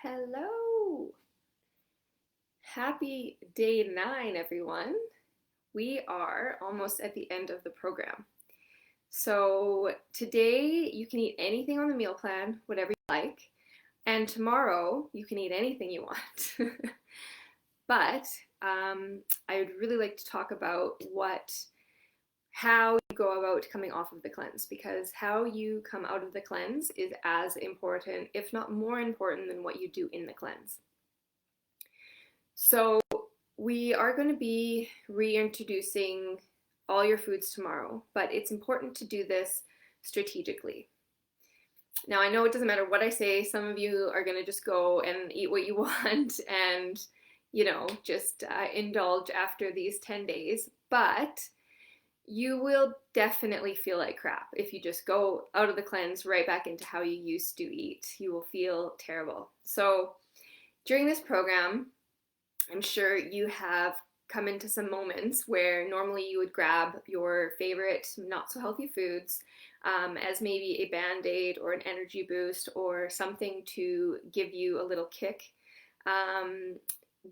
Hello! Happy day 9, everyone. We are almost at the end of the program. So today you can eat anything on the meal plan, whatever you like, and tomorrow you can eat anything you want. But I would really like to talk about how you go about coming off of the cleanse, because how you come out of the cleanse is as important, if not more important, than what you do in the cleanse. So we are going to be reintroducing all your foods tomorrow, but it's important to do this strategically. Now, I know it doesn't matter what I say. Some of you are going to just go and eat what you want and, just indulge after these 10 days, but you will definitely feel like crap if you just go out of the cleanse right back into how you used to eat. You will feel terrible. So during this program, I'm sure you have come into some moments where normally you would grab your favorite not so healthy foods as maybe a band-aid or an energy boost or something to give you a little kick,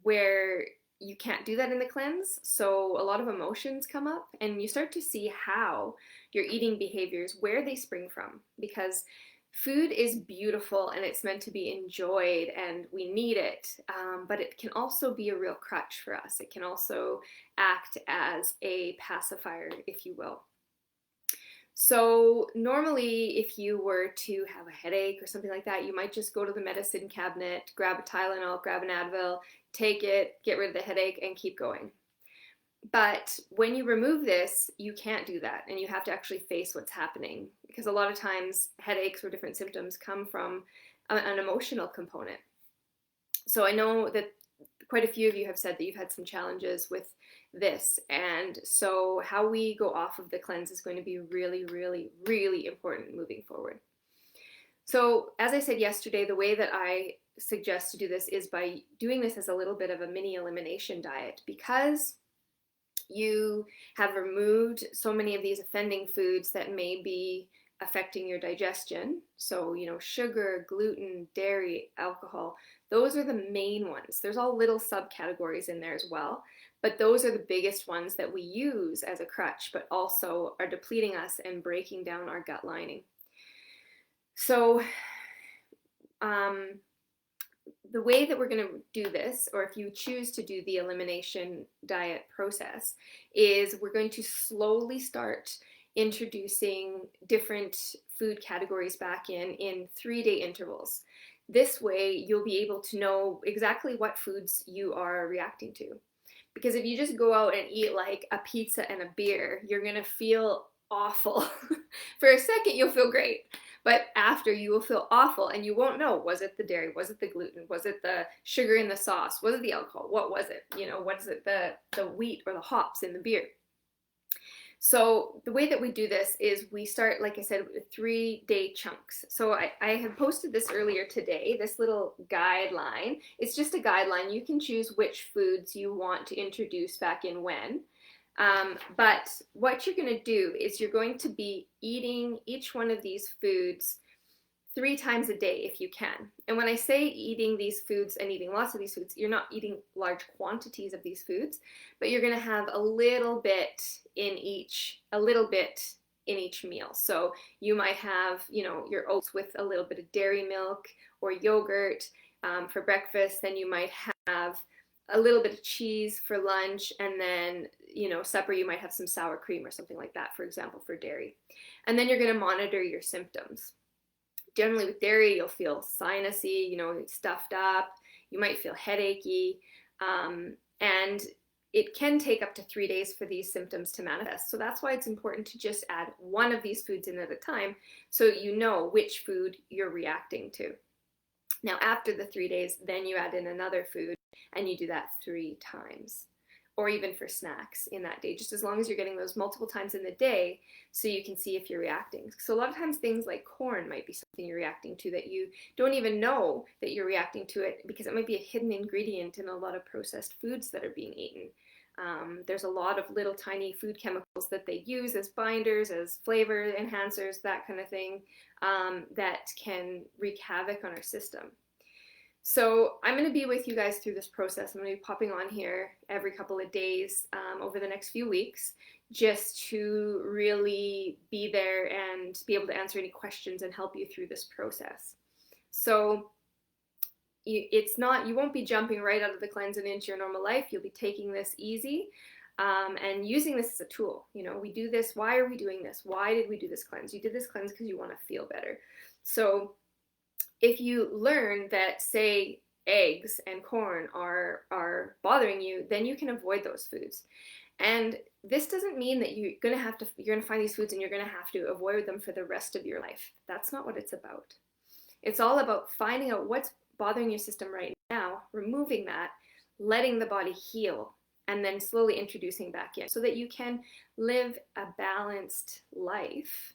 where you can't do that in the cleanse. So a lot of emotions come up and you start to see how your eating behaviors, where they spring from, because food is beautiful and it's meant to be enjoyed and we need it, but it can also be a real crutch for us. It can also act as a pacifier, if you will. So normally if you were to have a headache or something like that, you might just go to the medicine cabinet, grab a Tylenol, grab an Advil, take it, get rid of the headache, and keep going. But when you remove this, you can't do that, and you have to actually face what's happening, because a lot of times headaches or different symptoms come from an emotional component. So I know that quite a few of you have said that you've had some challenges with this, and so how we go off of the cleanse is going to be really, really, really important moving forward. So as I said yesterday, the way that I suggest to do this is by doing this as a little bit of a mini elimination diet, because you have removed so many of these offending foods that may be affecting your digestion. So, sugar, gluten, dairy, alcohol, those are the main ones. There's all little subcategories in there as well, but those are the biggest ones that we use as a crutch, but also are depleting us and breaking down our gut lining. So, the way that we're going to do this, or if you choose to do the elimination diet process, is we're going to slowly start introducing different food categories back in 3-day intervals. This way you'll be able to know exactly what foods you are reacting to. Because if you just go out and eat like a pizza and a beer, you're going to feel awful. For a second you'll feel great, but after you will feel awful and you won't know, was it the dairy, was it the gluten, was it the sugar in the sauce, was it the alcohol, what was it, what is it, the wheat or the hops in the beer. So the way that we do this is we start, like I said, with 3-day chunks. So I have posted this earlier today, this little guideline. It's just a guideline. You can choose which foods you want to introduce back in when. But what you're going to do is you're going to be eating each one of these foods 3 times a day if you can. And when I say eating these foods and eating lots of these foods, you're not eating large quantities of these foods, but you're going to have a little bit in each meal. So you might have, your oats with a little bit of dairy milk or yogurt for breakfast. Then you might have a little bit of cheese for lunch, and then, supper, you might have some sour cream or something like that, for example, for dairy. And then you're going to monitor your symptoms. Generally with dairy, you'll feel sinusy, stuffed up, you might feel headachy, and it can take up to 3 days for these symptoms to manifest. So that's why it's important to just add one of these foods in at a time so you know which food you're reacting to. Now after the 3 days, then you add in another food and you do that 3 times, or even for snacks in that day, just as long as you're getting those multiple times in the day so you can see if you're reacting. So a lot of times things like corn might be something you're reacting to that you don't even know that you're reacting to it, because it might be a hidden ingredient in a lot of processed foods that are being eaten. There's a lot of little tiny food chemicals that they use as binders, as flavor enhancers, that kind of thing, that can wreak havoc on our system. So I'm going to be with you guys through this process. I'm going to be popping on here every couple of days over the next few weeks, just to really be there and be able to answer any questions and help you through this process. So you won't be jumping right out of the cleanse and into your normal life. You'll be taking this easy and using this as a tool. You know, we do this. Why are we doing this? Why did we do this cleanse? You did this cleanse because you want to feel better. So if you learn that, say, eggs and corn are bothering you, then you can avoid those foods. And this doesn't mean that you're gonna find these foods and you're gonna have to avoid them for the rest of your life. That's not what it's about. It's all about finding out what's bothering your system right now, removing that, letting the body heal, and then slowly introducing back in so that you can live a balanced life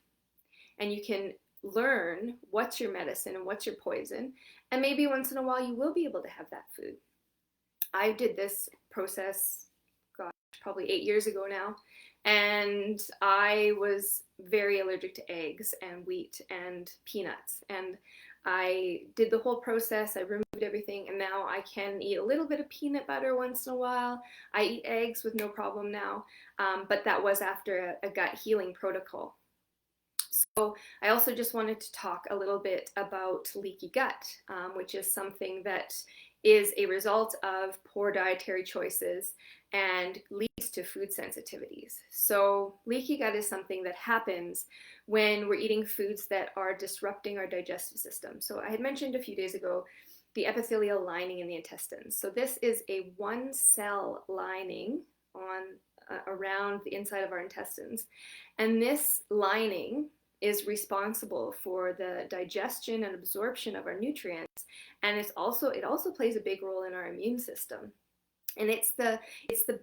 and you can learn what's your medicine and what's your poison, and maybe once in a while you will be able to have that food. I did this process, gosh, probably 8 years ago now, and I was very allergic to eggs and wheat and peanuts, and I did the whole process. I removed everything, and now I can eat a little bit of peanut butter once in a while. I eat eggs with no problem now, but that was after a gut healing protocol. So I also just wanted to talk a little bit about leaky gut, which is something that is a result of poor dietary choices and leads to food sensitivities. So leaky gut is something that happens when we're eating foods that are disrupting our digestive system. So I had mentioned a few days ago the epithelial lining in the intestines. So this is a one-cell lining around the inside of our intestines, and this lining is responsible for the digestion and absorption of our nutrients, and it also plays a big role in our immune system. And it's the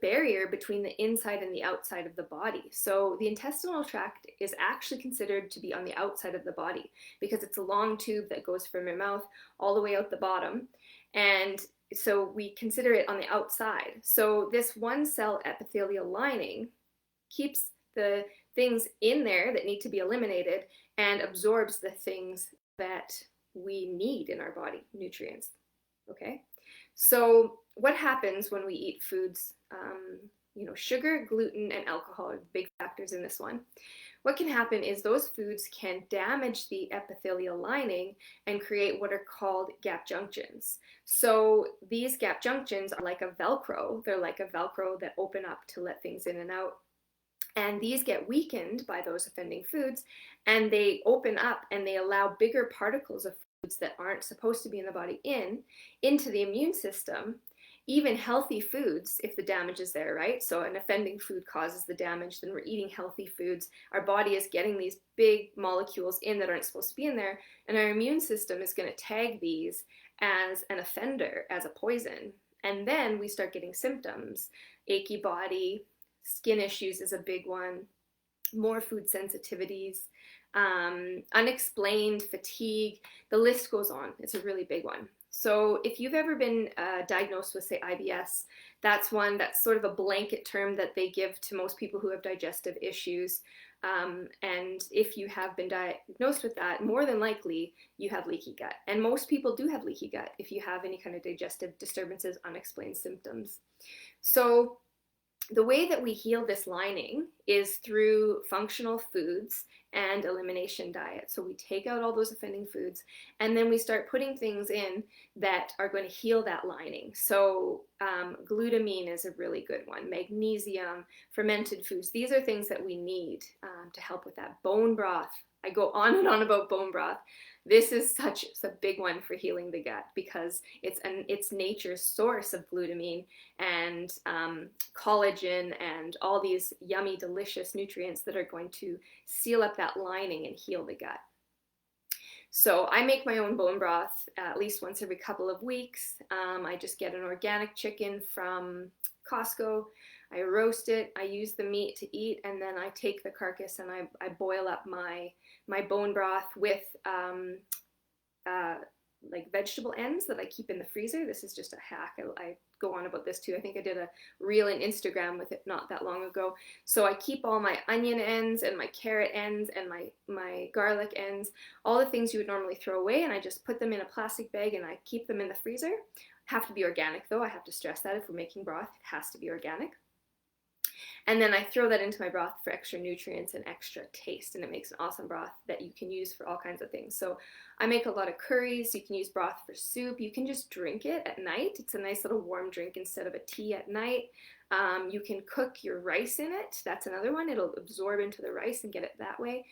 barrier between the inside and the outside of the body. So the intestinal tract is actually considered to be on the outside of the body because it's a long tube that goes from your mouth all the way out the bottom, and so we consider it on the outside. So this one cell epithelial lining keeps the things in there that need to be eliminated and absorbs the things that we need in our body, nutrients. Okay, so what happens when we eat foods, sugar, gluten, and alcohol are big factors in this one. What can happen is those foods can damage the epithelial lining and create what are called gap junctions. So these gap junctions are like a Velcro. They're like a Velcro that open up to let things in and out. And these get weakened by those offending foods, and they open up and they allow bigger particles of foods that aren't supposed to be in the body into the immune system. Even healthy foods, if the damage is there, right? So an offending food causes the damage, then we're eating healthy foods. Our body is getting these big molecules in that aren't supposed to be in there, and our immune system is going to tag these as an offender, as a poison. And then we start getting symptoms, achy body, skin issues is a big one, more food sensitivities, unexplained fatigue, the list goes on. It's a really big one. So if you've ever been diagnosed with, say, IBS, that's sort of a blanket term that they give to most people who have digestive issues. And if you have been diagnosed with that, more than likely you have leaky gut. And most people do have leaky gut if you have any kind of digestive disturbances, unexplained symptoms. So the way that we heal this lining is through functional foods and elimination diet. So we take out all those offending foods, and then we start putting things in that are going to heal that lining. So glutamine is a really good one, magnesium, fermented foods. These are things that we need to help with that. Bone broth. I go on and on about bone broth. This is such a big one for healing the gut because it's nature's source of glutamine and collagen and all these yummy, delicious nutrients that are going to seal up that lining and heal the gut. So I make my own bone broth at least once every couple of weeks. I just get an organic chicken from Costco. I roast it, I use the meat to eat, and then I take the carcass and I boil up my bone broth with like vegetable ends that I keep in the freezer. This is just a hack. I go on about this too. I think I did a reel in Instagram with it not that long ago. So I keep all my onion ends and my carrot ends and my garlic ends, all the things you would normally throw away, and I just put them in a plastic bag and I keep them in the freezer. Have to be organic though. I have to stress that if we're making broth, it has to be organic. And then I throw that into my broth for extra nutrients and extra taste, and it makes an awesome broth that you can use for all kinds of things. So I make a lot of curries. You can use broth for soup. You can just drink it at night. It's a nice little warm drink instead of a tea at night. You can cook your rice in it. That's another one. It'll absorb into the rice and get it that way.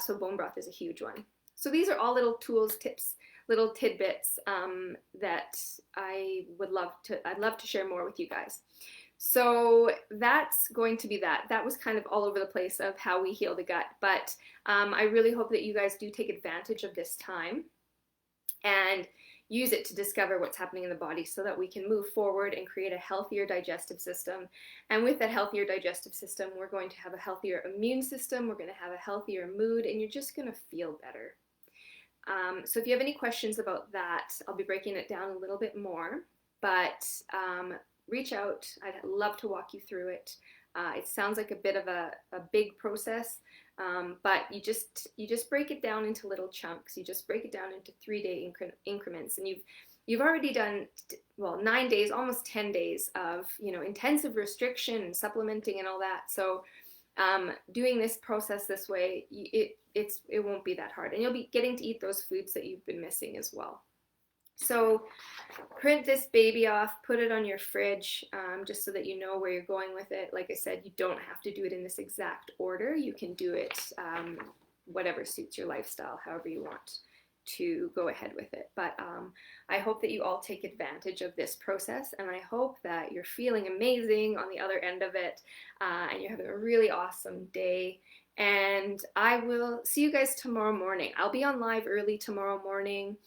So bone broth is a huge one. So these are all little tools, tips, little tidbits that I'd love to share more with you guys. So that's going to be that. That was kind of all over the place of how we heal the gut, but I really hope that you guys do take advantage of this time and use it to discover what's happening in the body so that we can move forward and create a healthier digestive system. And with that healthier digestive system, we're going to have a healthier immune system, we're going to have a healthier mood, and you're just going to feel better. So if you have any questions about that, I'll be breaking it down a little bit more, but reach out. I'd love to walk you through it. It sounds like a bit of a big process, but you just break it down into little chunks. You just break it down into 3-day increments, and you've already done 9 days, almost 10 days of intensive restriction and supplementing and all that. So doing this process this way, it won't be that hard, and you'll be getting to eat those foods that you've been missing as well. So print this baby off, put it on your fridge, just so that you know where you're going with it. Like I said, you don't have to do it in this exact order. You can do it whatever suits your lifestyle, however you want to go ahead with it. But I hope that you all take advantage of this process, and I hope that you're feeling amazing on the other end of it, and you're having a really awesome day. And I will see you guys tomorrow morning. I'll be on live early tomorrow morning.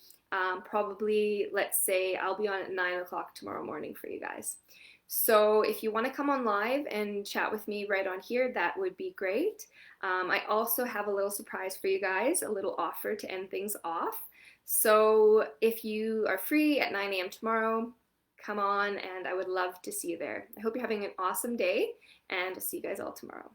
Probably, let's say, I'll be on at 9 o'clock tomorrow morning for you guys. So if you want to come on live and chat with me right on here, that would be great. I also have a little surprise for you guys, a little offer to end things off. So if you are free at 9 a.m. tomorrow, come on, and I would love to see you there. I hope you're having an awesome day, and I'll see you guys all tomorrow.